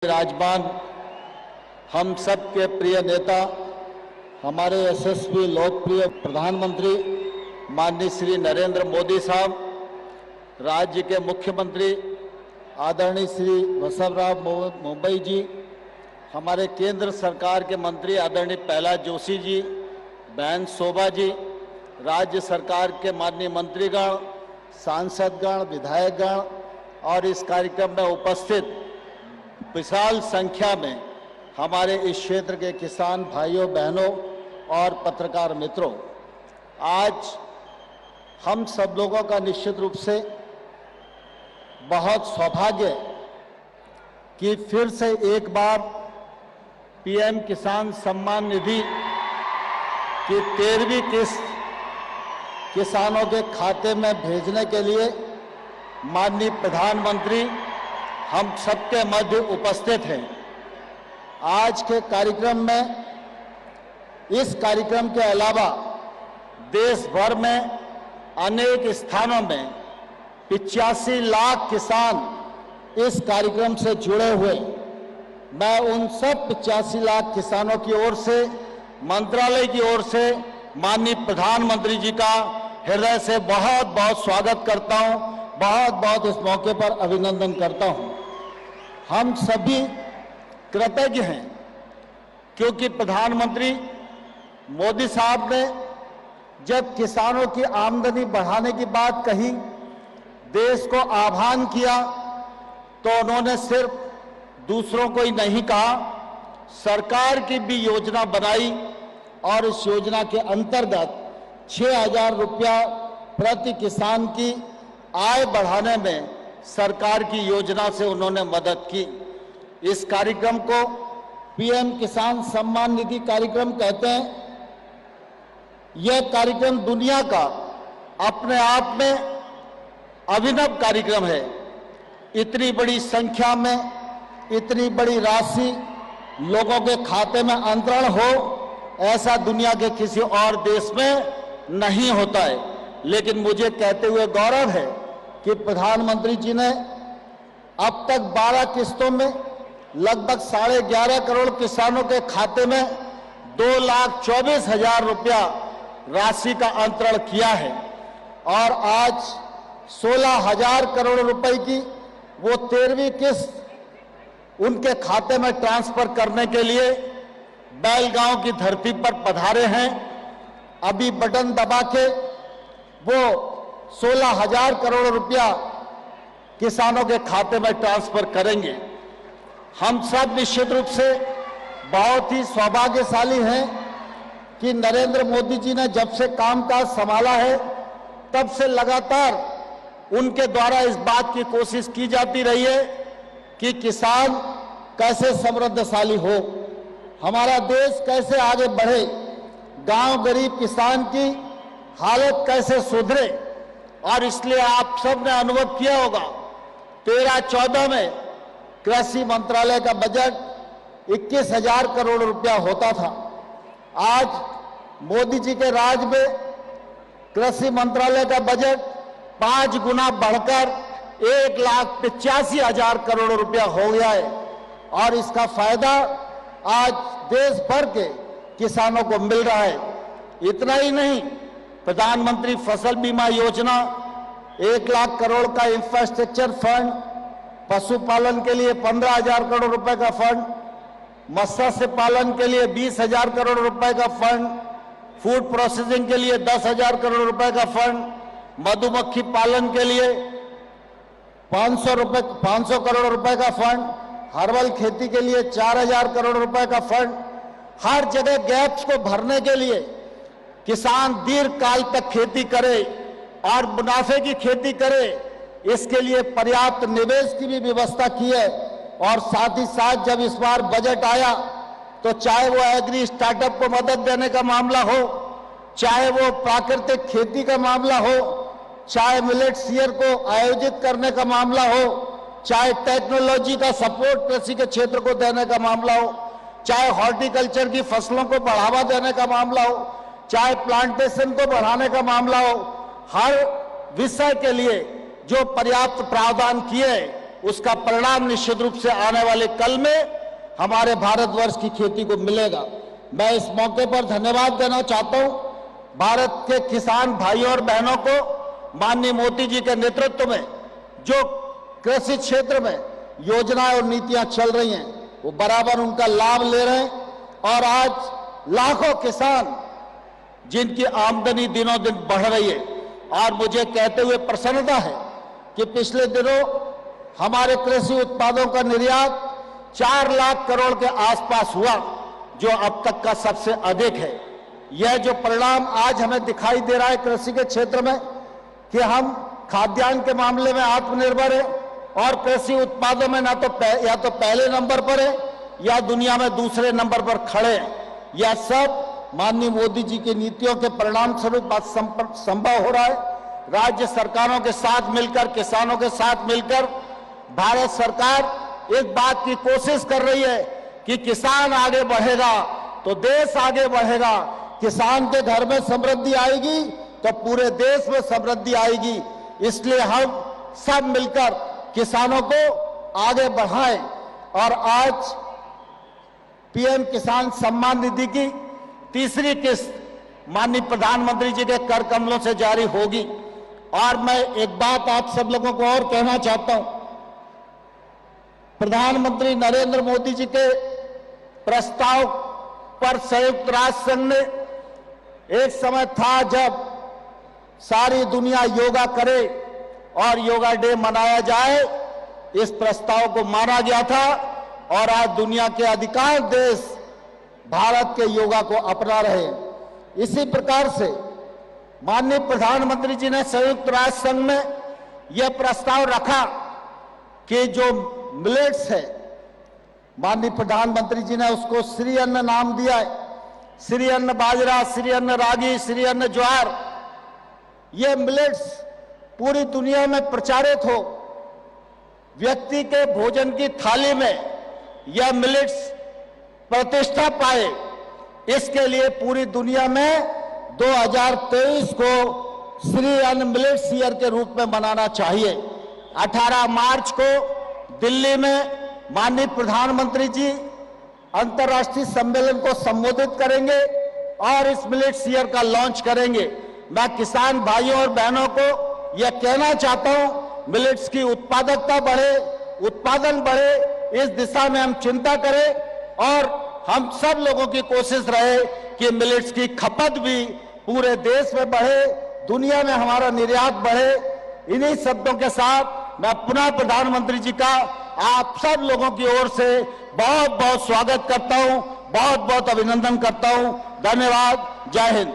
विराजमान हम सब के प्रिय नेता, हमारे यशस्वी लोकप्रिय प्रधानमंत्री माननीय श्री नरेंद्र मोदी साहब, राज्य के मुख्यमंत्री आदरणीय श्री बसवराज मुंबई जी, हमारे केंद्र सरकार के मंत्री आदरणीय प्रहलाद जोशी जी, बहन शोभा जी, राज्य सरकार के माननीय मंत्रीगण, सांसदगण, विधायकगण और इस कार्यक्रम में उपस्थित विशाल संख्या में हमारे इस क्षेत्र के किसान भाइयों बहनों और पत्रकार मित्रों, आज हम सब लोगों का निश्चित रूप से बहुत सौभाग्य है कि फिर से एक बार पीएम किसान सम्मान निधि की 13वीं किस्त किसानों के खाते में भेजने के लिए माननीय प्रधानमंत्री हम सबके मध्य उपस्थित हैं। आज के कार्यक्रम में, इस कार्यक्रम के अलावा देश भर में अनेक स्थानों में 85 लाख किसान इस कार्यक्रम से जुड़े हुए। मैं उन सब 85 लाख किसानों की ओर से, मंत्रालय की ओर से माननीय प्रधानमंत्री जी का हृदय से बहुत बहुत स्वागत करता हूं, बहुत बहुत इस मौके पर अभिनंदन करता हूं। हम सभी कृतज्ञ हैं क्योंकि प्रधानमंत्री मोदी साहब ने जब किसानों की आमदनी बढ़ाने की बात कही, देश को आह्वान किया, तो उन्होंने सिर्फ दूसरों को ही नहीं कहा, सरकार की भी योजना बनाई और इस योजना के अंतर्गत 6,000 रुपया प्रति किसान की आय बढ़ाने में सरकार की योजना से उन्होंने मदद की। इस कार्यक्रम को पीएम किसान सम्मान निधि कार्यक्रम कहते हैं। यह कार्यक्रम दुनिया का अपने आप में अभिनव कार्यक्रम है। इतनी बड़ी संख्या में इतनी बड़ी राशि लोगों के खाते में अंतरण हो, ऐसा दुनिया के किसी और देश में नहीं होता है। लेकिन मुझे कहते हुए गौरव है कि प्रधानमंत्री जी ने अब तक 12 किस्तों में लगभग 11.5 करोड़ किसानों के खाते में 2,24,000 रुपया राशि का अंतरण किया है और आज 16,000 करोड़ रुपए की वो 13वीं किस्त उनके खाते में ट्रांसफर करने के लिए बैलगांव की धरती पर पधारे हैं। अभी बटन दबा के वो 16,000 करोड़ रुपया किसानों के खाते में ट्रांसफर करेंगे। हम सब निश्चित रूप से बहुत ही सौभाग्यशाली हैं कि नरेंद्र मोदी जी ने जब से कामकाज संभाला है, तब से लगातार उनके द्वारा इस बात की कोशिश की जाती रही है कि किसान कैसे समृद्धशाली हो, हमारा देश कैसे आगे बढ़े, गांव गरीब किसान की हालत कैसे सुधरे। और इसलिए आप सब ने अनुभव किया होगा, 13-14 में कृषि मंत्रालय का बजट 21,000 करोड़ रुपया होता था। आज मोदी जी के राज में कृषि मंत्रालय का बजट 5 गुना बढ़कर 1,85,000 करोड़ रुपया हो गया है और इसका फायदा आज देश भर के किसानों को मिल रहा है। इतना ही नहीं, प्रधानमंत्री फसल बीमा योजना, 1 लाख करोड़ का इंफ्रास्ट्रक्चर फंड, पशुपालन के लिए 15,000 करोड़ रुपए का फंड, मत्स्य पालन के लिए 20,000 करोड़ रुपए का फंड, फूड प्रोसेसिंग के लिए 10,000 करोड़ रुपए का फंड, मधुमक्खी पालन के लिए 500 करोड़ रुपए का फंड, हर्बल खेती के लिए 4,000 करोड़ रुपए का फंड। हर जगह गैप्स को भरने के लिए किसान दीर्घ काल तक खेती करे और मुनाफे की खेती करे, इसके लिए पर्याप्त निवेश की भी व्यवस्था की है। और साथ ही साथ जब इस बार बजट आया, तो चाहे वो एग्री स्टार्टअप को मदद देने का मामला हो, चाहे वो प्राकृतिक खेती का मामला हो, चाहे मिलेट्स ईयर को आयोजित करने का मामला हो, चाहे टेक्नोलॉजी का सपोर्ट कृषि के क्षेत्र को देने का मामला हो, चाहे हॉर्टिकल्चर की फसलों को बढ़ावा देने का मामला हो, चाहे प्लांटेशन को बढ़ाने का मामला हो, हर विषय के लिए जो पर्याप्त प्रावधान किए उसका परिणाम निश्चित रूप से आने वाले कल में हमारे भारतवर्ष की खेती को मिलेगा। मैं इस मौके पर धन्यवाद देना चाहता हूं भारत के किसान भाइयों और बहनों को। माननीय मोदी जी के नेतृत्व में जो कृषि क्षेत्र में योजनाएं और नीतियां चल रही हैं, वो बराबर उनका लाभ ले रहे हैं और आज लाखों किसान जिनकी आमदनी दिनों दिन बढ़ रही है। और मुझे कहते हुए प्रसन्नता है कि पिछले दिनों हमारे कृषि उत्पादों का निर्यात 4 लाख करोड़ के आसपास हुआ, जो अब तक का सबसे अधिक है। यह जो परिणाम आज हमें दिखाई दे रहा है कृषि के क्षेत्र में कि हम खाद्यान्न के मामले में आत्मनिर्भर है और कृषि उत्पादों में या तो पहले नंबर पर है या दुनिया में दूसरे नंबर पर खड़े हैं। यह सब माननीय मोदी जी की नीतियों के परिणाम स्वरूप संभव हो रहा है। राज्य सरकारों के साथ मिलकर, किसानों के साथ मिलकर भारत सरकार इस बात की कोशिश कर रही है कि किसान आगे बढ़ेगा तो देश आगे बढ़ेगा। किसान के घर में समृद्धि आएगी तो पूरे देश में समृद्धि आएगी। इसलिए हम सब मिलकर किसानों को आगे बढ़ाएं। और आज पीएम किसान सम्मान निधि की तीसरी किस्त माननीय प्रधानमंत्री जी के कर कमलों से जारी होगी। और मैं एक बात आप सब लोगों को और कहना चाहता हूं, प्रधानमंत्री नरेंद्र मोदी जी के प्रस्ताव पर संयुक्त राष्ट्र संघ ने एक समय था जब सारी दुनिया योगा करे और योगा डे मनाया जाए, इस प्रस्ताव को माना गया था और आज दुनिया के अधिकांश देश भारत के योगा को अपना रहे हैं। इसी प्रकार से माननीय प्रधानमंत्री जी ने संयुक्त राष्ट्र संघ में यह प्रस्ताव रखा कि जो मिलेट्स है, माननीय प्रधानमंत्री जी ने उसको श्री अन्न नाम दिया है। श्री अन्न बाजरा, श्री अन्न रागी, श्री अन्न ज्वार, ये मिलेट्स पूरी दुनिया में प्रचारित हो, व्यक्ति के भोजन की थाली में यह मिलेट्स प्रतिष्ठा पाए, इसके लिए पूरी दुनिया में 2023 को श्री अन्न मिलेट्स ईयर के रूप में मनाना चाहिए। 18 मार्च को दिल्ली में माननीय प्रधानमंत्री जी अंतर्राष्ट्रीय सम्मेलन को संबोधित करेंगे और इस मिलेट्स ईयर का लॉन्च करेंगे। मैं किसान भाइयों और बहनों को यह कहना चाहता हूं, मिलेट्स की उत्पादकता बढ़े, उत्पादन बढ़े, इस दिशा में हम चिंता करें और हम सब लोगों की कोशिश रहे कि मिलेट्स की खपत भी पूरे देश में बढ़े, दुनिया में हमारा निर्यात बढ़े। इन्हीं शब्दों के साथ मैं पुनः प्रधानमंत्री जी का आप सब लोगों की ओर से बहुत बहुत स्वागत करता हूं, बहुत बहुत अभिनंदन करता हूं। धन्यवाद। जय हिंद।